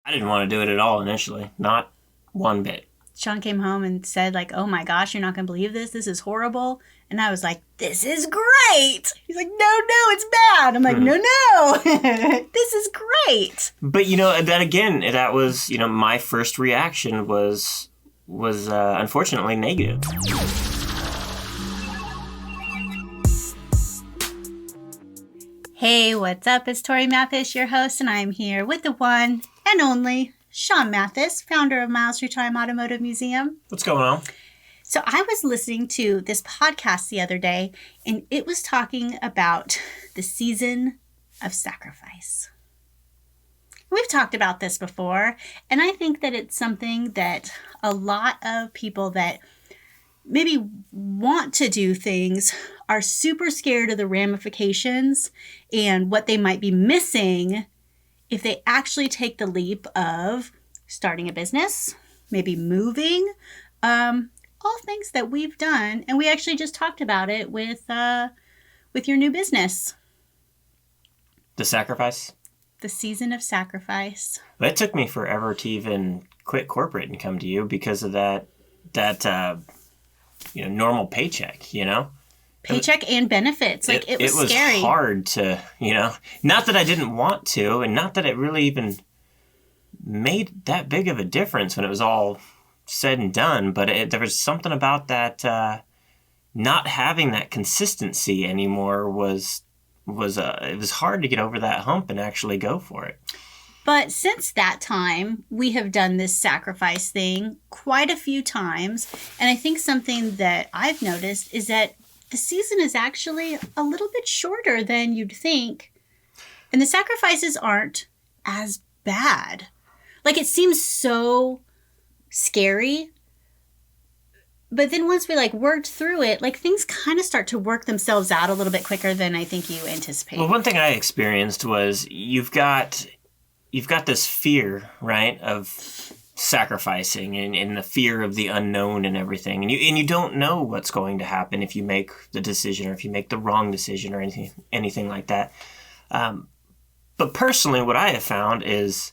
I didn't want to do it at all initially. Not one bit. Sean came home and said, like, oh my gosh, you're not going to believe this. This is horrible. And I was like, this is great. He's like, no, it's bad. I'm like, no, this is great. But, that was, my first reaction was unfortunately negative. Hey, what's up? It's Torie Mathis, your host, and I'm here with the one and only Sean Mathis, founder of Miles Through Time Automotive Museum. What's going on? So I was listening to this podcast the other day, and it was talking about the season of sacrifice. We've talked about this before, and I think that it's something that a lot of people that maybe want to do things are super scared of the ramifications and what they might be missing if they actually take the leap of starting a business, maybe moving, all things that we've done. And we actually just talked about it with your new business. The sacrifice? The season of sacrifice. It took me forever to even quit corporate and come to you because of that normal paycheck, Paycheck and benefits. It was scary. It was hard to, not that I didn't want to, and not that it really even made that big of a difference when it was all said and done, but there was something about that not having that consistency anymore it was hard to get over that hump and actually go for it. But since that time, we have done this sacrifice thing quite a few times. And I think something that I've noticed is that the season is actually a little bit shorter than you'd think. And the sacrifices aren't as bad. It seems so scary. But then once we worked through it, things kind of start to work themselves out a little bit quicker than I think you anticipate. Well, one thing I experienced was you've got this fear, right, of sacrificing and the fear of the unknown and everything. And you don't know what's going to happen if you make the decision or if you make the wrong decision or anything like that. But personally, what I have found is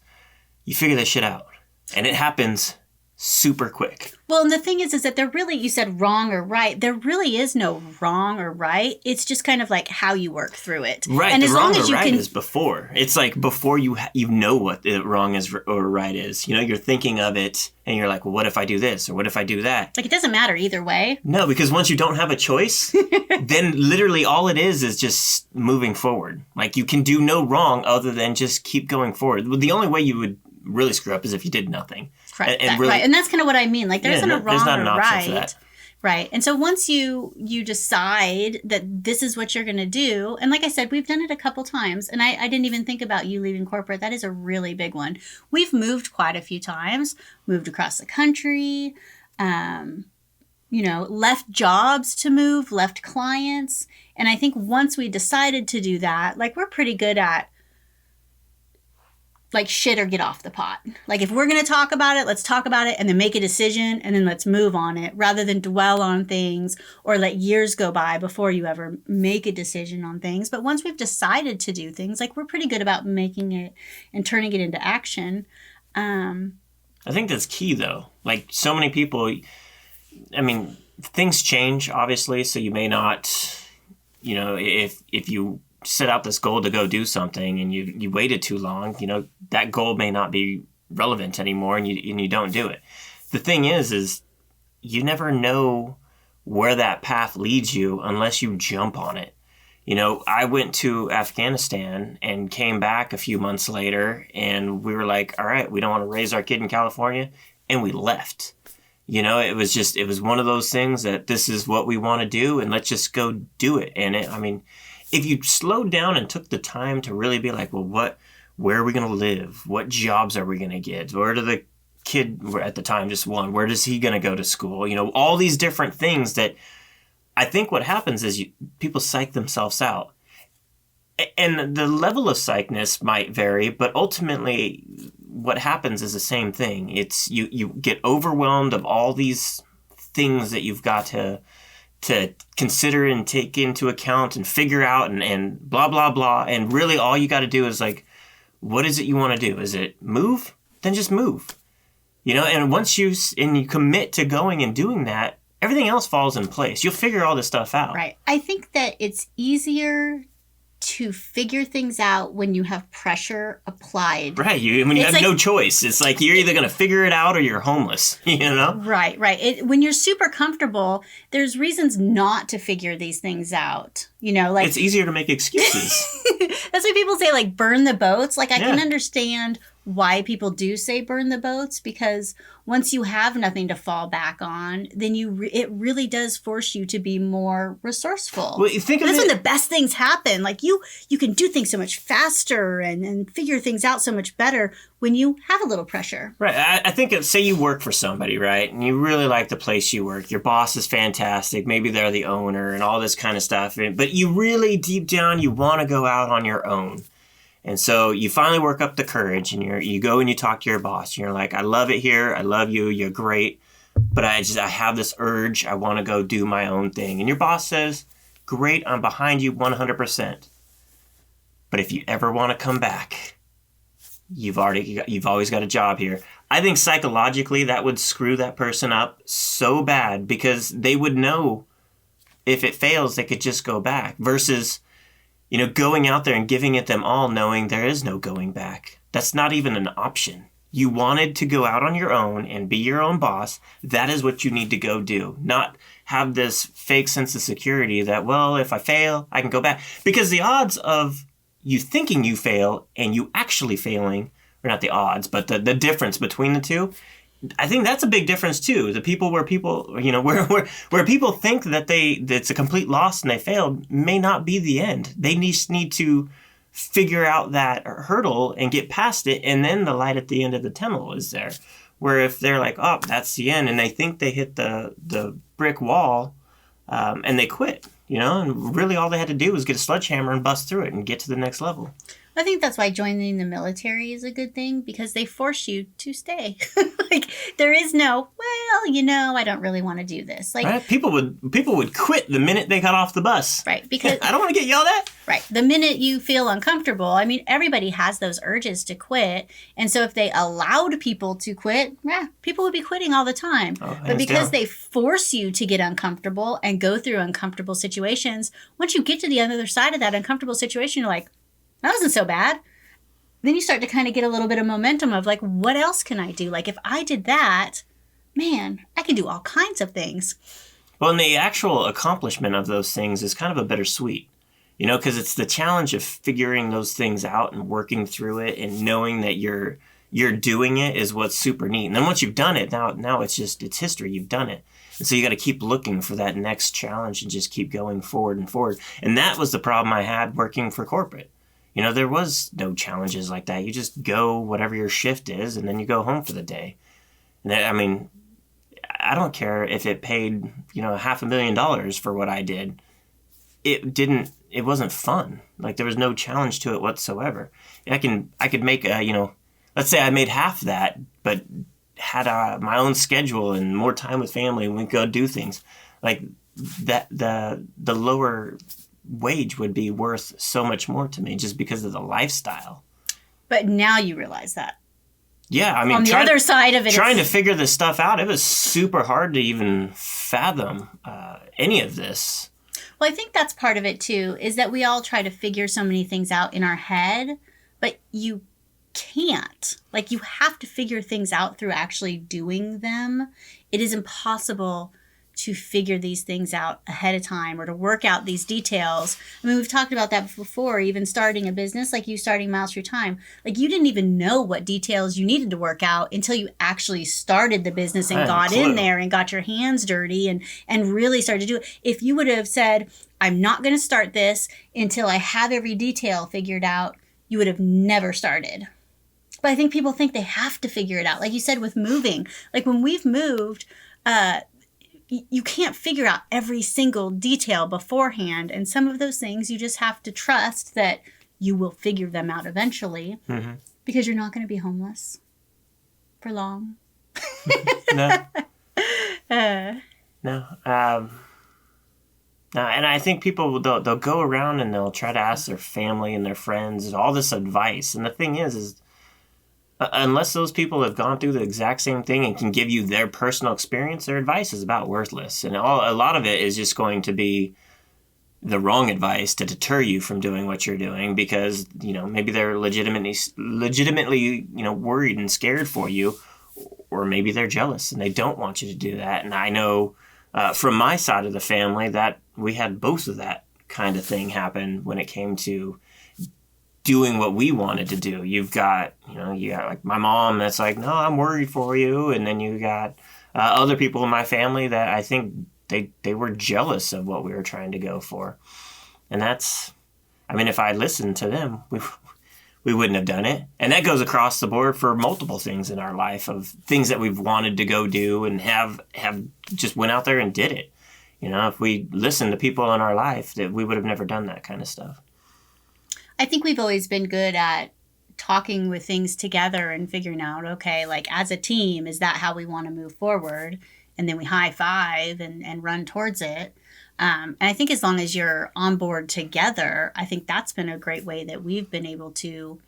you figure this shit out. And it happens super quick. Well, and the thing is that there really, you said wrong or right. There really is no wrong or right. It's just kind of how you work through it. Right. And the as wrong long as or you right can... is before. It's before you know what the wrong is or right is. You're thinking of it and you're like, well, what if I do this or what if I do that? It doesn't matter either way. No, because once you don't have a choice, then literally all it is just moving forward. You can do no wrong other than just keep going forward. The only way you would really screw up is if you did nothing. Right. Right. And that's kind of what I mean. There isn't a wrong not or right. That. Right. And so once you decide that this is what you're going to do, and like I said, we've done it a couple times, and I didn't even think about you leaving corporate. That is a really big one. We've moved quite a few times, moved across the country, left jobs to move, left clients. And I think once we decided to do that, we're pretty good at shit or get off the pot. If we're going to talk about it, let's talk about it and then make a decision and then let's move on it rather than dwell on things or let years go by before you ever make a decision on things. But once we've decided to do things, we're pretty good about making it and turning it into action. I think that's key though. So many people, things change obviously. So you may not, if you set out this goal to go do something and you waited too long, that goal may not be relevant anymore and you don't do it. The thing is you never know where that path leads you unless you jump on it. I went to Afghanistan and came back a few months later and we were like, all right, we don't want to raise our kid in California. And we left. It was one of those things that this is what we want to do and let's just go do it. And if you slowed down and took the time to really be like, well, where are we going to live? What jobs are we going to get? Where do the kid, at the time, just one, where is he going to go to school? All these different things that I think what happens is people psych themselves out. And the level of psychness might vary, but ultimately what happens is the same thing. It's you get overwhelmed of all these things that you've got to consider and take into account and figure out and blah, blah, blah. And really all you got to do is what is it you want to do? Is it move? then just move. And once you commit to going and doing that, everything else falls in place. You'll figure all this stuff out. Right. I think that it's easier to figure things out when you have pressure applied. Right. When you have no choice. It's like you're either going to figure it out or you're homeless, Right. When you're super comfortable, there's reasons not to figure these things out. It's easier to make excuses. That's why people say, like, burn the boats. Like, I can understand why people do say burn the boats, because once you have nothing to fall back on, then it really does force you to be more resourcell. Well, that's when the best things happen. Like, you can do things so much faster and figure things out so much better when you have a little pressure. Right. I think say you work for somebody, right? And you really like the place you work. Your boss is fantastic. Maybe they're the owner and all this kind of stuff. But you really, deep down, you want to go out on your own. And so you finally work up the courage and you go and you talk to your boss. You're like, I love it here. I love you. You're great. But I have this urge. I want to go do my own thing. And your boss says, great, I'm behind you 100%. But if you ever want to come back, you've always got a job here. I think psychologically that would screw that person up so bad, because they would know if it fails, they could just go back, versus going out there and giving it them all, knowing there is no going back. That's not even an option. You wanted to go out on your own and be your own boss. That is what you need to go do. Not have this fake sense of security that, well, if I fail, I can go back. Because the odds of you thinking you fail and you actually failing, or not the odds, but the difference between the two, I think that's a big difference too. The people where people, where people think that it's a complete loss and they failed, may not be the end. They just need to figure out that hurdle and get past it, and then the light at the end of the tunnel is there. Where if they're like, oh, that's the end, and they think they hit the brick wall, and they quit, and really all they had to do was get a sledgehammer and bust through it and get to the next level. I think that's why joining the military is a good thing, because they force you to stay. Like, there is no, I don't really want to do this. Like, right? People would quit the minute they got off the bus. Right, because I don't want to get yelled at. Right. The minute you feel uncomfortable, I mean, everybody has those urges to quit. And so if they allowed people to quit, people would be quitting all the time. Oh, but because they force you to get uncomfortable and go through uncomfortable situations, once you get to the other side of that uncomfortable situation, you're like, that wasn't so bad. Then you start to kind of get a little bit of momentum of like, what else can I do? Like, if I did that, man, I can do all kinds of things. Well, and the actual accomplishment of those things is kind of a bittersweet, because it's the challenge of figuring those things out and working through it and knowing that you're doing it is what's super neat. And then once you've done it, now it's history. You've done it. And so you got to keep looking for that next challenge and just keep going forward and forward. And that was the problem I had working for corporate. There was no challenges like that. You just go whatever your shift is, and then you go home for the day. And I don't care if it paid, $500,000 for what I did. It wasn't fun. Like, there was no challenge to it whatsoever. I could make let's say I made half that, but had my own schedule and more time with family, and we could go do things like that. The lower wage would be worth so much more to me just because of the lifestyle. But now you realize that. Yeah, on the other side of it, trying to figure this stuff out, it was super hard to even fathom any of this. Well, I think that's part of it too, is that we all try to figure so many things out in our head, but you can't. Like, you have to figure things out through actually doing them. It is impossible to figure these things out ahead of time or to work out these details. I mean, we've talked about that before, even starting a business, like you starting Miles for Your Time. Like, you didn't even know what details you needed to work out until you actually started the business and got in there and got your hands dirty and really started to do it. If you would have said, I'm not going to start this until I have every detail figured out, you would have never started. But I think people think they have to figure it out. Like you said, with moving, like when we've moved, you can't figure out every single detail beforehand. And some of those things you just have to trust that you will figure them out eventually, because you're not going to be homeless for long. No. No. And I think people, they'll go around and they'll try to ask their family and their friends all this advice. And the thing is unless those people have gone through the exact same thing and can give you their personal experience, their advice is about worthless. And a lot of it is just going to be the wrong advice to deter you from doing what you're doing because, maybe they're legitimately, worried and scared for you, or maybe they're jealous and they don't want you to do that. And I know from my side of the family that we had both of that kind of thing happen when it came to doing what we wanted to do. You got like my mom that's like, no, I'm worried for you. And then you got other people in my family that I think they were jealous of what we were trying to go for. And if I listened to them, we wouldn't have done it. And that goes across the board for multiple things in our life, of things that we've wanted to go do and have just went out there and did it. If we listened to people in our life, that we would have never done that kind of stuff. I think we've always been good at talking with things together and figuring out, okay, like as a team, is that how we want to move forward? And then we high five and run towards it. And I think as long as you're on board together, I think that's been a great way that we've been able to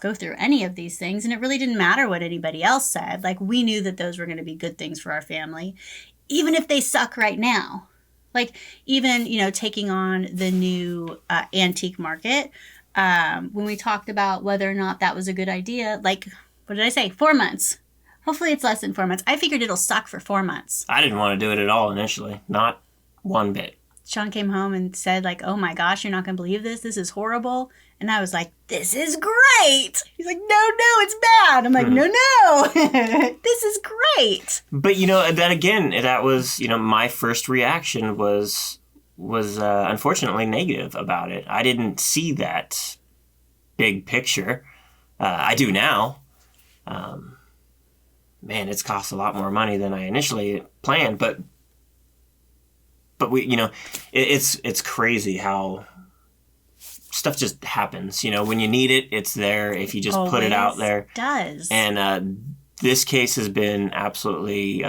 go through any of these things. And it really didn't matter what anybody else said. Like, we knew that those were going to be good things for our family, even if they suck right now. Like, even, taking on the new antique market, when we talked about whether or not that was a good idea, like, what did I say? 4 months. Hopefully it's less than 4 months. I figured it'll suck for 4 months. I didn't want to do it at all initially. Not one bit. Sean came home and said, like, oh my gosh, you're not going to believe this. This is horrible. And I was like, this is great. He's like, no, it's bad. I'm like, no, this is great. But, that was, my first reaction was unfortunately negative about it. I didn't see that big picture. I do now. Man, it's cost a lot more money than I initially planned, but we, it's crazy how stuff just happens. When you need it, it's there. If you just put it out there, it does. And this case has been absolutely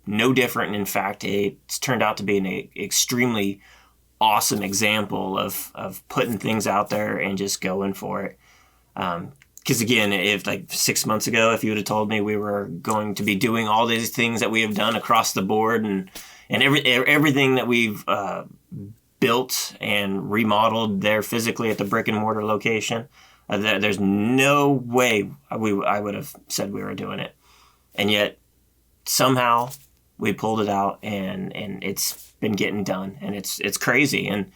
no different. And in fact, it's turned out to be an extremely awesome example of putting things out there and just going for it. Because again, if like 6 months ago, if you would have told me we were going to be doing all these things that we have done across the board and everything that we've built and remodeled there physically at the brick and mortar location, there's no way I would have said we were doing it. And yet somehow we pulled it out and it's been getting done, and it's crazy. And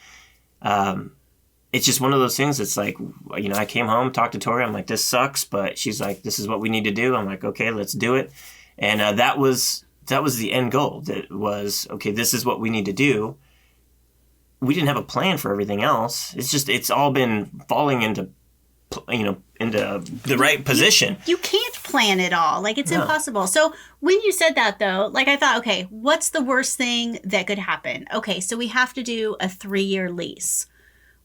it's just one of those things. It's like, I came home, talked to Torie. I'm like, this sucks, but she's like, this is what we need to do. I'm like, okay, let's do it. And that was the end goal. That was, okay, this is what we need to do. We didn't have a plan for everything else. It's all been falling into the right position. You can't plan it all. Like, it's impossible. So when you said that, though, like, I thought, okay, what's the worst thing that could happen? Okay, so we have to do a 3-year lease.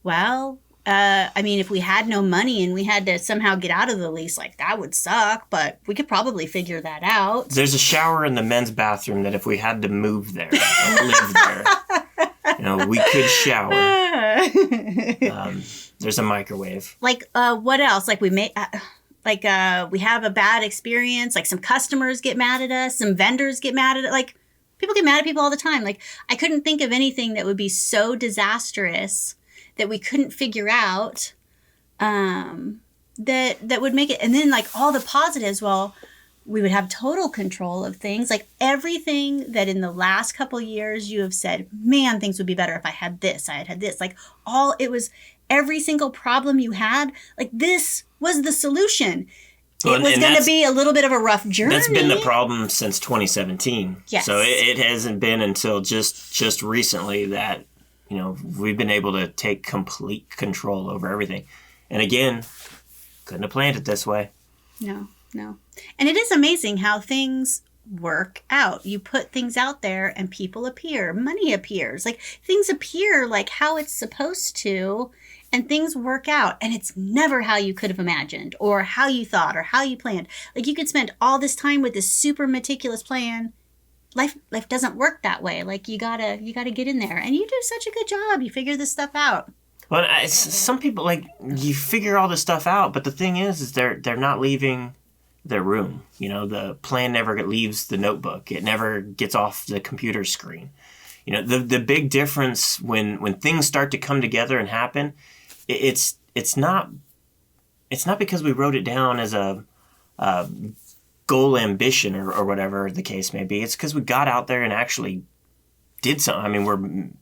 Well, if we had no money and we had to somehow get out of the lease, like, that would suck, but we could probably figure that out. There's a shower in the men's bathroom that if we had to move there and live there, we could shower. There's a microwave. Like, what else? Like, we have a bad experience. Like, some customers get mad at us. Some vendors get mad at it. Like, people get mad at people all the time. Like, I couldn't think of anything that would be so disastrous that we couldn't figure out, that would make it. And then, like, all the positives, well, we would have total control of things. Like, everything that in the last couple years you have said, man, things would be better if I had this, I had this. Like, every single problem you had, like, this was the solution. It was going to be a little bit of a rough journey. That's been the problem since 2017. Yes. So it hasn't been until just recently that, we've been able to take complete control over everything. And again, couldn't have planned it this way. No. And it is amazing how things work out. You put things out there and people appear. Money appears. Like, things appear like how it's supposed to, and things work out. And it's never how you could have imagined or how you thought or how you planned. Like, you could spend all this time with this super meticulous plan. Life doesn't work that way. Like, you gotta get in there, and you do such a good job. You figure this stuff out. Well, some people, like, you figure all this stuff out, but the thing is they're not leaving their room. The plan never leaves the notebook. It never gets off the computer screen. The big difference when things start to come together and happen, it's not because we wrote it down as a goal ambition or whatever the case may be. It's because we got out there and actually did something. I mean,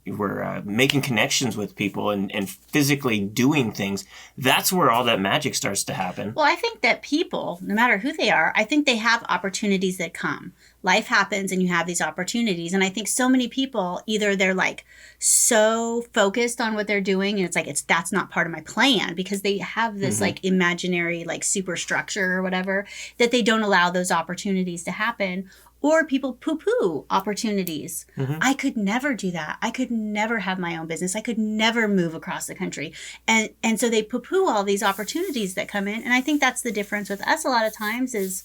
we're making connections with people and physically doing things. That's where all that magic starts to happen. Well, I think that people, no matter who they are, I think they have opportunities that come. Life happens and you have these opportunities. And I think so many people, either they're like so focused on what they're doing and it's like, that's not part of my plan, because they have this like imaginary like superstructure or whatever, that they don't allow those opportunities to happen. Or people poo-poo opportunities. I could never do that. I could never have my own business. I could never move across the country. And so they poo-poo all these opportunities that come in. And I think that's the difference with us a lot of times is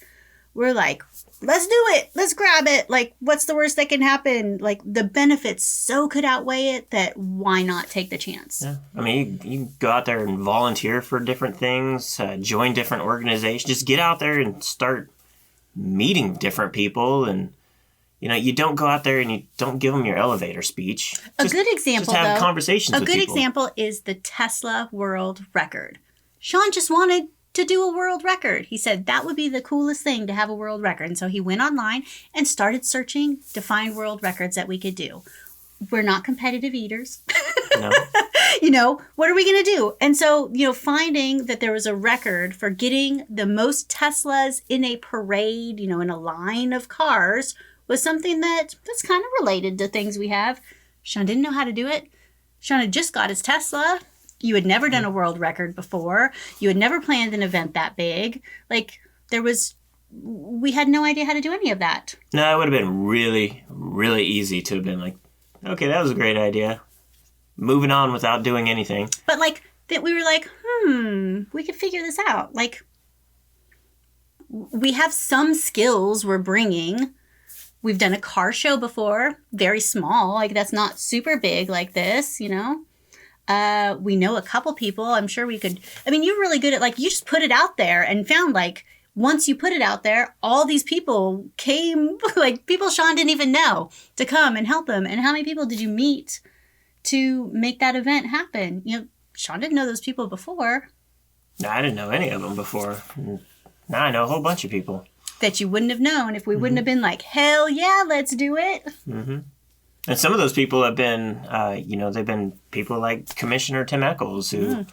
we're like, let's do it. Let's grab it. Like, what's the worst that can happen? Like, the benefits so could outweigh it that why not take the chance? Yeah. I mean, you go out there and volunteer for different things, join different organizations. Just get out there and start meeting different people, and you don't go out there and you don't give them your elevator speech. A good example, just have conversations with people. A good example is the Tesla world record. Sean just wanted to do a world record. He said that would be the coolest thing, to have a world record. And so he went online and started searching to find world records that we could do. We're not competitive eaters. No. What are we going to do? And so, finding that there was a record for getting the most Teslas in a parade, in a line of cars, was something that's kind of related to things we have. Sean didn't know how to do it. Sean had just got his Tesla. You had never done a world record before. You had never planned an event that big. Like, we had no idea how to do any of that. No, it would have been really, really easy to have been like, okay, that was a great idea. Moving on without doing anything. But that we were like, we could figure this out. Like, we have some skills we're bringing. We've done a car show before, very small. Like, that's not super big like this, We know a couple people. I'm sure we could. I mean, you're really good at, you just put it out there and found, once you put it out there, all these people came, people Sean didn't even know, to come and help him. And how many people did you meet to make that event happen? Sean didn't know those people before. No, I didn't know any of them before. Now I know a whole bunch of people. That you wouldn't have known if we wouldn't have been like, hell yeah, let's do it. Mm-hmm. And some of those people have been, they've been people like Commissioner Tim Eccles, who,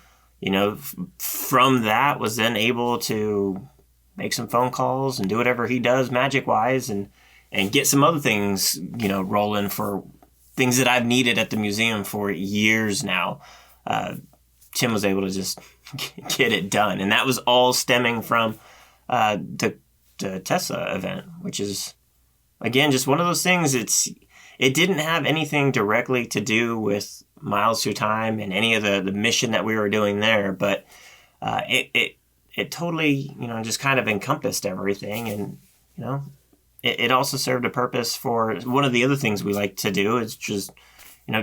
from that was then able to make some phone calls and do whatever he does magic-wise and get some other things, rolling for things that I've needed at the museum for years now. Tim was able to just get it done. And that was all stemming from the Tesla event, which is, again, just one of those things. It didn't have anything directly to do with Miles Through Time and any of the mission that we were doing there, but it totally, just kind of encompassed everything. And, it also served a purpose for one of the other things we like to do is just,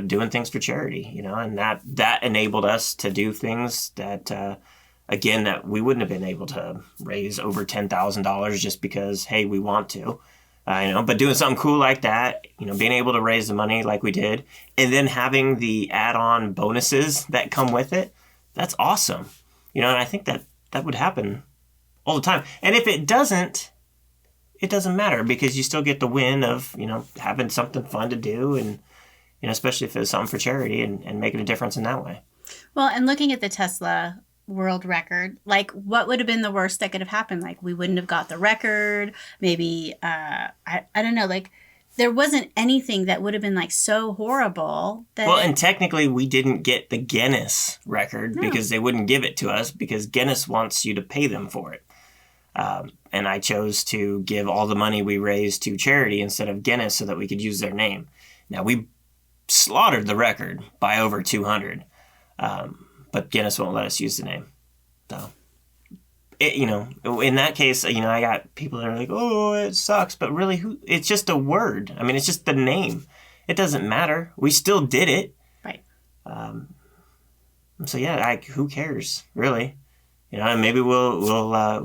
doing things for charity, and that enabled us to do things that, again, that we wouldn't have been able to raise over $10,000 just because, hey, we want to, but doing something cool like that, being able to raise the money like we did, and then having the add-on bonuses that come with it, that's awesome. And I think that would happen all the time. And if it doesn't, it doesn't matter, because you still get the win of, having something fun to do, and, especially if it's something for charity and making a difference in that way. Well, and looking at the Tesla world record, what would have been the worst that could have happened? We wouldn't have got the record. Maybe, I don't know, there wasn't anything that would have been so horrible that... Well, and technically we didn't get the Guinness record because they wouldn't give it to us, because Guinness wants you to pay them for it. And I chose to give all the money we raised to charity instead of Guinness so that we could use their name. Now, we slaughtered the record by over 200, but Guinness won't let us use the name. So, in that case, I got people that are like, oh, it sucks. But really, it's just a word. I mean, it's just the name. It doesn't matter. We still did it. Right. So, yeah, who cares, really? and maybe we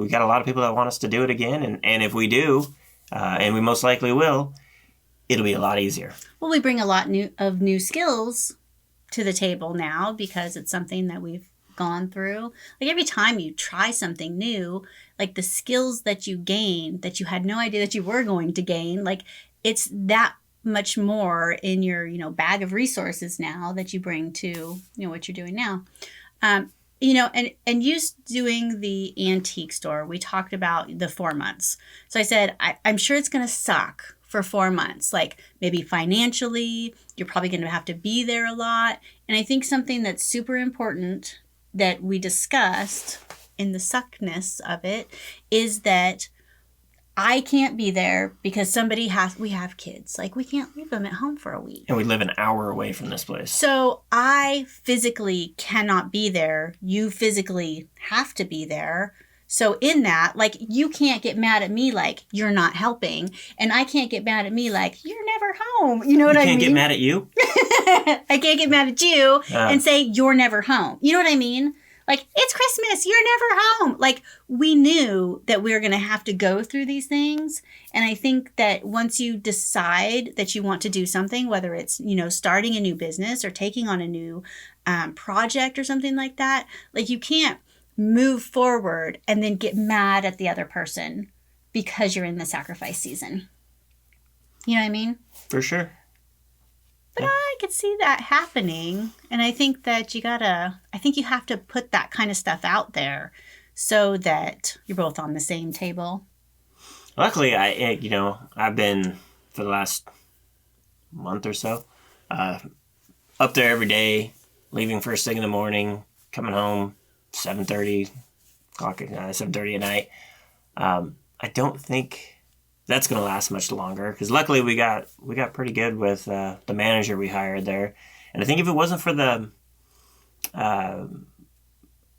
got a lot of people that want us to do it again, and if we do, and we most likely will, it'll be a lot easier. Well, we bring a lot of new skills to the table now because it's something that we've gone through. Like every time you try something new, like the skills that you gain that you had no idea that you were going to gain, like it's that much more in your, bag of resources now that you bring to, what you're doing now. And you doing the antique store, we talked about the 4 months. So I said, I'm sure it's going to suck for 4 months. Like maybe financially, you're probably going to have to be there a lot. And I think something that's super important that we discussed in the suckness of it is that I can't be there because we have kids. Like we can't leave them at home for a week. And we live an hour away from this place. So I physically cannot be there. You physically have to be there. So in that, like, you can't get mad at me like you're not helping. And I can't get mad at me like you're never home. You know what I mean? I can't get mad at you? I can't get mad at you and say you're never home. You know what I mean? Like, it's Christmas. You're never home. Like, we knew that we were going to have to go through these things. And I think that once you decide that you want to do something, whether it's, starting a new business or taking on a new project or something like that, like you can't move forward and then get mad at the other person because you're in the sacrifice season. You know what I mean? For sure. But I could see that happening. And I think that you have to put that kind of stuff out there so that you're both on the same table. Luckily, I've been for the last month or so up there every day, leaving first thing in the morning, coming home 7:30 at night. I don't think that's going to last much longer because luckily we got pretty good with the manager we hired there. And I think if it wasn't for the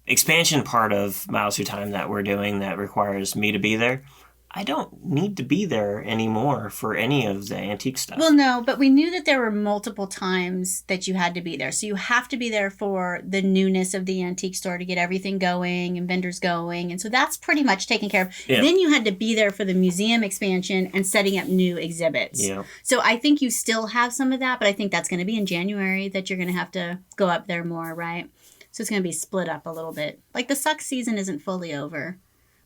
expansion part of Miles Through Time that we're doing that requires me to be there, I don't need to be there anymore for any of the antique stuff. Well, no, but we knew that there were multiple times that you had to be there. So you have to be there for the newness of the antique store to get everything going and vendors going. And so that's pretty much taken care of. Yeah. Then you had to be there for the museum expansion and setting up new exhibits. Yeah. So I think you still have some of that, but I think that's going to be in January that you're going to have to go up there more, right? So it's going to be split up a little bit. Like the suck season isn't fully over,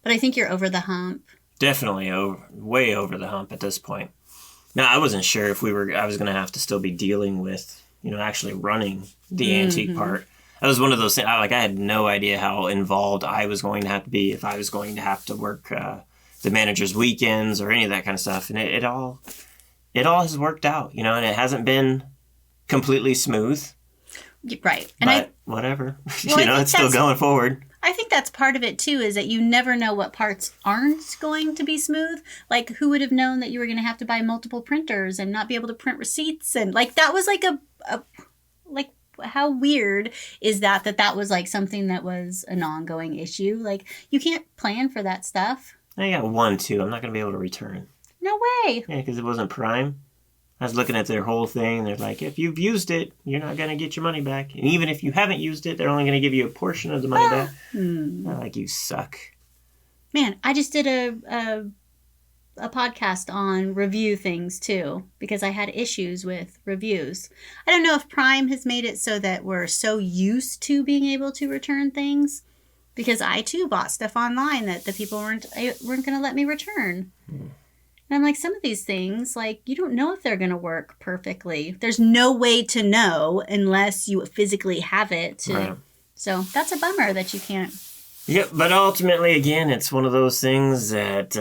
but I think you're over the hump. Definitely way over the hump at this point. Now, I wasn't sure if I was going to have to still be dealing with, actually running the antique part. That was one of those things. I had no idea how involved I was going to have to be if I was going to have to work the manager's weekends or any of that kind of stuff. And it all has worked out, and it hasn't been completely smooth. Right. And whatever. It's still going forward. I think that's part of it, too, is that you never know what parts aren't going to be smooth. Like, who would have known that you were going to have to buy multiple printers and not be able to print receipts? And, that was, how weird is that was, something that was an ongoing issue? Like, you can't plan for that stuff. I got one, too. I'm not going to be able to return. No way. Yeah, because it wasn't Prime. I was looking at their whole thing, and they're like, if you've used it, you're not going to get your money back. And even if you haven't used it, they're only going to give you a portion of the money back. I'm like, you suck. Man, I just did a podcast on review things, too, because I had issues with reviews. I don't know if Prime has made it so that we're so used to being able to return things, because I, too, bought stuff online that the people weren't going to let me return. And I'm like, some of these things, you don't know if they're going to work perfectly. There's no way to know unless you physically have it. Right. So that's a bummer that you can't. Yep, but ultimately, again, it's one of those things that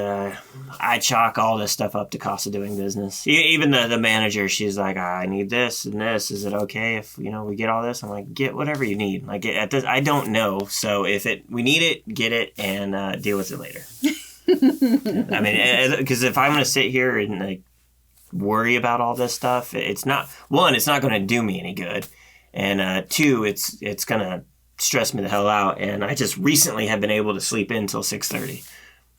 I chalk all this stuff up to cost of doing business. Even the manager, she's like, I need this and this. Is it okay if, we get all this? I'm like, get whatever you need. I don't know. So if we need it, get it and deal with it later. I mean, because if I'm going to sit here and worry about all this stuff, it's not going to do me any good, and two, it's going to stress me the hell out. And I just recently have been able to sleep in until 6:30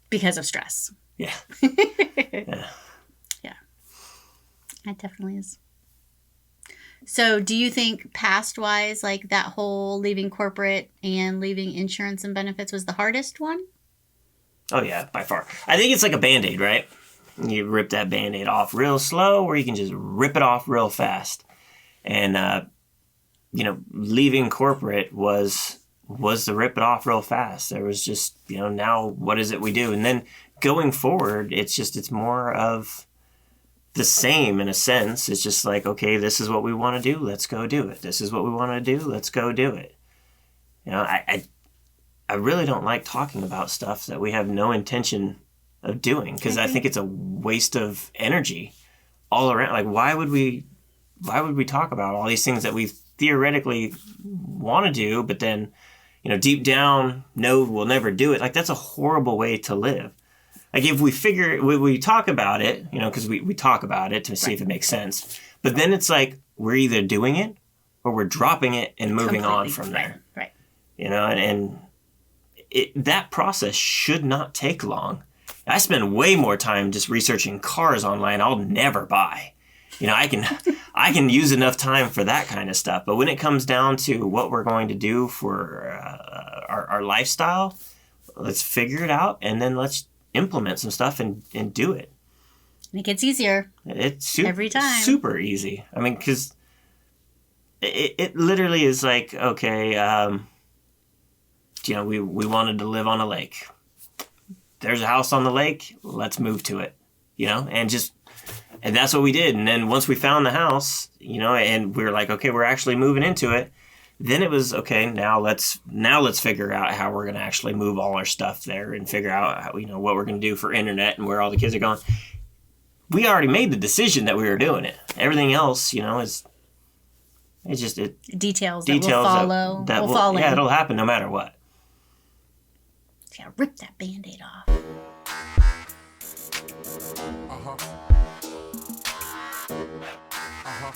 because of stress. Yeah. Yeah, it definitely is. So do you think past-wise, like that whole leaving corporate and leaving insurance and benefits was the hardest one? Oh, yeah, by far. I think it's like a Band-Aid, right? You rip that Band-Aid off real slow, or you can just rip it off real fast. And, leaving corporate was to rip it off real fast. There was just, now what is it we do? And then going forward, it's more of the same in a sense. It's just like, okay, this is what we want to do. Let's go do it. This is what we want to do. Let's go do it. I really don't like talking about stuff that we have no intention of doing, because I think it's a waste of energy all around. Like, why would we talk about all these things that we theoretically want to do, but then, deep down know we'll never do it? Like, that's a horrible way to live. Like, if we talk about it, because we talk about it to see if it makes sense, but then it's like we're either doing it or we're dropping it and moving on from there. Right. And that process should not take long. I spend way more time just researching cars online I'll never buy. I can use enough time for that kind of stuff. But when it comes down to what we're going to do for our lifestyle, let's figure it out, and then let's implement some stuff and do it. And it gets easier. It's every time. Super easy. I mean, because it literally is like, okay, we wanted to live on a lake. There's a house on the lake. Let's move to it, and that's what we did. And then once we found the house, and we were like, okay, we're actually moving into it. Then it was, okay, now let's figure out how we're going to actually move all our stuff there and figure out how, what we're going to do for internet and where all the kids are going. We already made the decision that we were doing it. Everything else, is details that will follow. That will fall in. Yeah, it'll happen no matter what. You gotta rip that Band-Aid off. Uh-huh. Uh-huh.